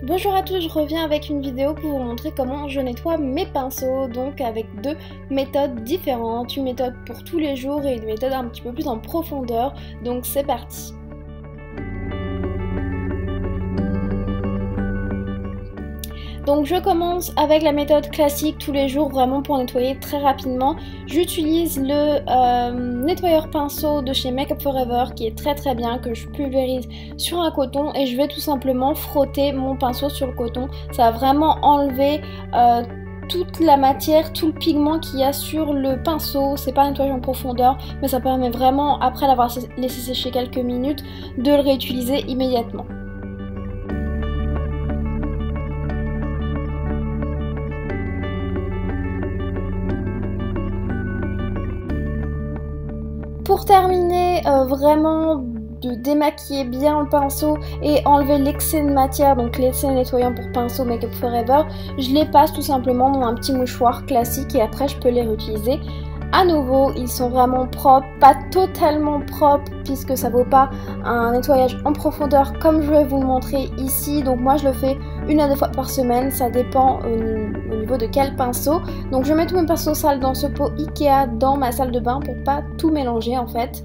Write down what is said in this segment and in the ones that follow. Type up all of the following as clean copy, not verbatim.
Bonjour à tous, je reviens avec une vidéo pour vous montrer comment je nettoie mes pinceaux, donc avec deux méthodes différentes, une méthode pour tous les jours et une méthode un petit peu plus en profondeur, donc c'est parti. Donc je commence avec la méthode classique tous les jours, vraiment pour nettoyer très rapidement. J'utilise le nettoyeur pinceau de chez Make Up For Ever qui est très bien, que je pulvérise sur un coton et je vais tout simplement frotter mon pinceau sur le coton. Ça va vraiment enlever toute la matière, tout le pigment qu'il y a sur le pinceau. C'est pas un nettoyage en profondeur, mais ça permet vraiment, après l'avoir laissé sécher quelques minutes, de le réutiliser immédiatement. Pour terminer, vraiment de démaquiller bien le pinceau et enlever l'excès de matière, donc l'excès nettoyant pour pinceau Make Up For Ever, je les passe tout simplement dans un petit mouchoir classique et après je peux les réutiliser. À nouveau, ils sont vraiment propres, pas totalement propres puisque ça vaut pas un nettoyage en profondeur comme je vais vous le montrer ici. Donc moi je le fais 1 à 2 fois par semaine, ça dépend au niveau de quel pinceau. Donc je mets tous mes pinceaux sales dans ce pot Ikea dans ma salle de bain pour pas tout mélanger en fait.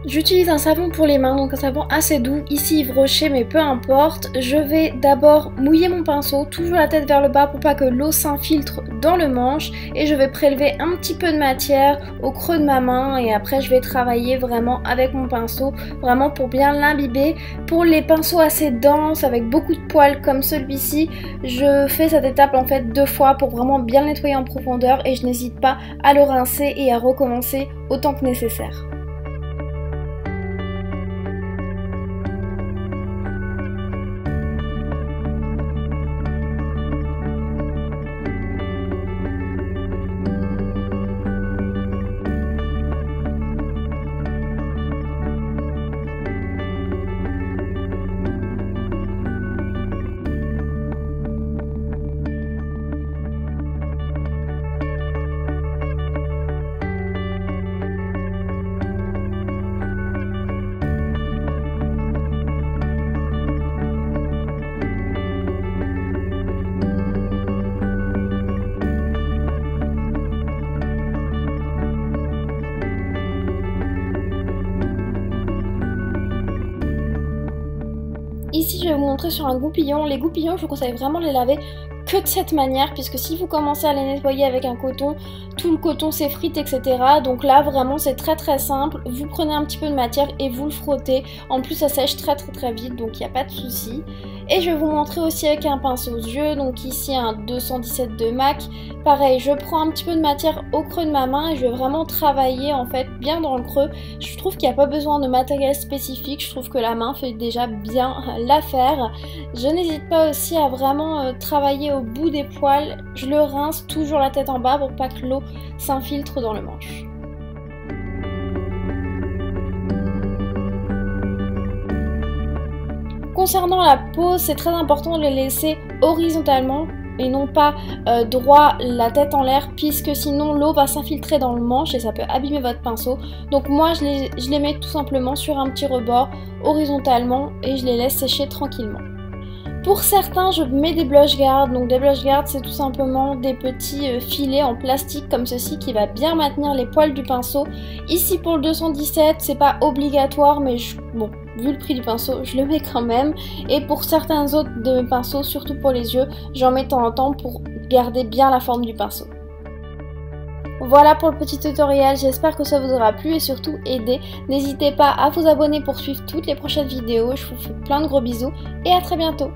J'utilise un savon pour les mains, donc un savon assez doux, ici Yves Rocher, mais peu importe. Je vais d'abord mouiller mon pinceau, toujours la tête vers le bas pour pas que l'eau s'infiltre dans le manche. Et je vais prélever un petit peu de matière au creux de ma main et après je vais travailler vraiment avec mon pinceau, vraiment pour bien l'imbiber. Pour les pinceaux assez denses, avec beaucoup de poils comme celui-ci, je fais cette étape en fait 2 fois pour vraiment bien le nettoyer en profondeur et je n'hésite pas à le rincer et à recommencer autant que nécessaire. Ici je vais vous montrer sur un goupillon. Les goupillons je vous conseille vraiment de les laver que de cette manière puisque si vous commencez à les nettoyer avec un coton, tout le coton s'effrite etc. Donc là vraiment c'est très simple, vous prenez un petit peu de matière et vous le frottez. En plus ça sèche très vite donc il n'y a pas de souci. Et je vais vous montrer aussi avec un pinceau aux yeux, donc ici un 217 de MAC. Pareil, je prends un petit peu de matière au creux de ma main et je vais vraiment travailler en fait bien dans le creux. Je trouve qu'il n'y a pas besoin de matériel spécifique, je trouve que la main fait déjà bien l'affaire. Je n'hésite pas aussi à vraiment travailler au bout des poils. Je le rince toujours la tête en bas pour pas que l'eau s'infiltre dans le manche. Concernant la peau, c'est très important de les laisser horizontalement et non pas droit la tête en l'air puisque sinon l'eau va s'infiltrer dans le manche et ça peut abîmer votre pinceau. Donc moi je les mets tout simplement sur un petit rebord horizontalement et je les laisse sécher tranquillement. Pour certains, je mets des blush guards. Donc des blush guards, c'est tout simplement des petits filets en plastique comme ceci qui va bien maintenir les poils du pinceau. Ici pour le 217, c'est pas obligatoire, mais bon, vu le prix du pinceau, je le mets quand même. Et pour certains autres de mes pinceaux, surtout pour les yeux, j'en mets de temps en temps pour garder bien la forme du pinceau. Voilà pour le petit tutoriel, j'espère que ça vous aura plu et surtout aidé. N'hésitez pas à vous abonner pour suivre toutes les prochaines vidéos. Je vous fais plein de gros bisous et à très bientôt.